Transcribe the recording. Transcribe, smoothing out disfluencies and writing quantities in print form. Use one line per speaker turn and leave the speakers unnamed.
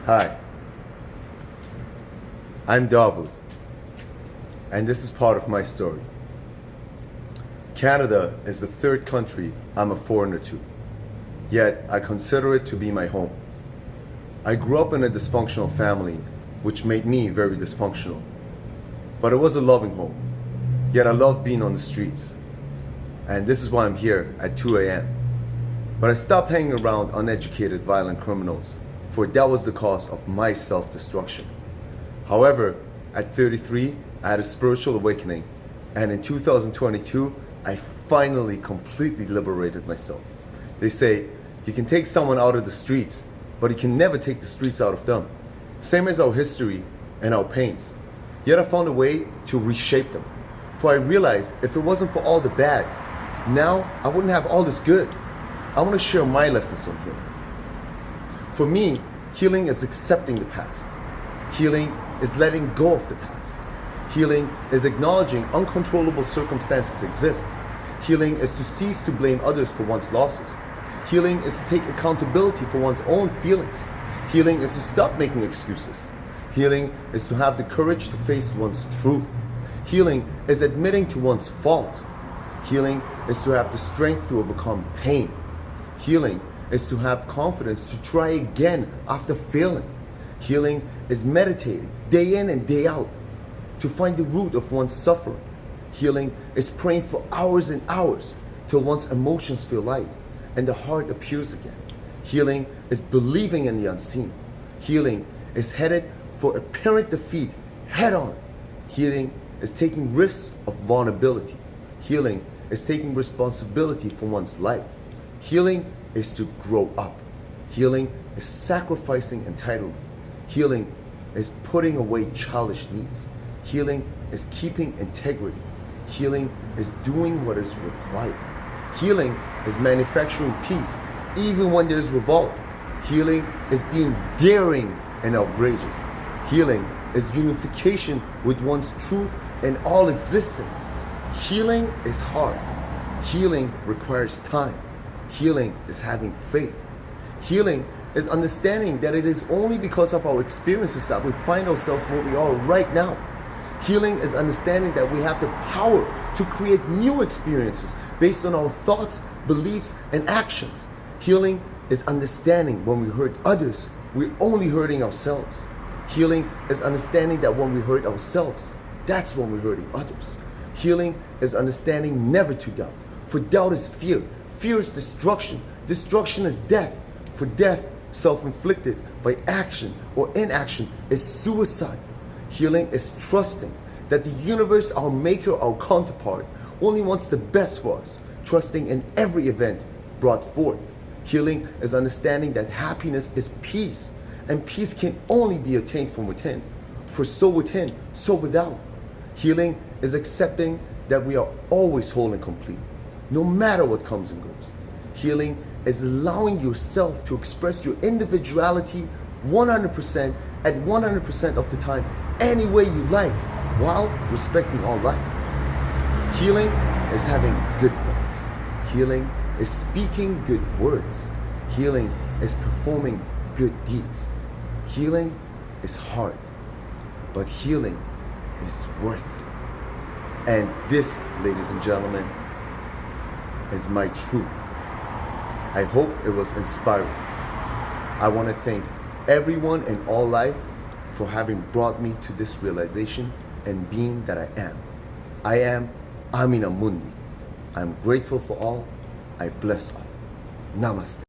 Hi, I'm Davood, and this is part of my story. Canada is the third country I'm a foreigner to, yet I consider it to be my home. I grew up in a dysfunctional family, which made me very dysfunctional. But it was a loving home, yet I love being on the streets. And this is why I'm here at 2 a.m. But I stopped hanging around uneducated, violent criminals, for that was the cause of my self-destruction. However, at 33, I had a spiritual awakening, and in 2022, I finally completely liberated myself. They say, you can take someone out of the streets, but you can never take the streets out of them. Same as our history and our pains. Yet I found a way to reshape them. For I realized if it wasn't for all the bad, now I wouldn't have all this good. I want to share my lessons on healing. For me, healing is accepting the past. Healing is letting go of the past. Healing is acknowledging uncontrollable circumstances exist. Healing is to cease to blame others for one's losses. Healing is to take accountability for one's own feelings. Healing is to stop making excuses. Healing is to have the courage to face one's truth. Healing is admitting to one's fault. Healing is to have the strength to overcome pain. Healing is to have confidence to try again after failing. Healing is meditating day in and day out to find the root of one's suffering. Healing is praying for hours and hours till one's emotions feel light and the heart appears again. Healing is believing in the unseen. Healing is headed for apparent defeat head on. Healing is taking risks of vulnerability. Healing is taking responsibility for one's life. Healing is to grow up. Healing is sacrificing entitlement. Healing is putting away childish needs. Healing is keeping integrity. Healing is doing what is required. Healing is manufacturing peace even when there's revolt. Healing is being daring and outrageous. Healing is unification with one's truth in all existence. Healing is hard. Healing requires time. Healing is having faith. Healing is understanding that it is only because of our experiences that we find ourselves where we are right now. Healing is understanding that we have the power to create new experiences based on our thoughts, beliefs, and actions. Healing is understanding when we hurt others, we're only hurting ourselves. Healing is understanding that when we hurt ourselves, that's when we're hurting others. Healing is understanding never to doubt, for doubt is fear. Fear is destruction. Destruction is death. For death, self-inflicted by action or inaction, is suicide. Healing is trusting that the universe, our maker, our counterpart, only wants the best for us, trusting in every event brought forth. Healing is understanding that happiness is peace, and peace can only be attained from within. For so within, so without. Healing is accepting that we are always whole and complete, no matter what comes and goes. Healing is allowing yourself to express your individuality 100% at 100% of the time, any way you like, while respecting all life. Healing is having good thoughts. Healing is speaking good words. Healing is performing good deeds. Healing is hard, but healing is worth it. And this, ladies and gentlemen, is my truth. I hope it was inspiring. I want to thank everyone in all life for having brought me to this realization and being that I am. I am Anima Mundi. I'm grateful for all. I bless all. Namaste.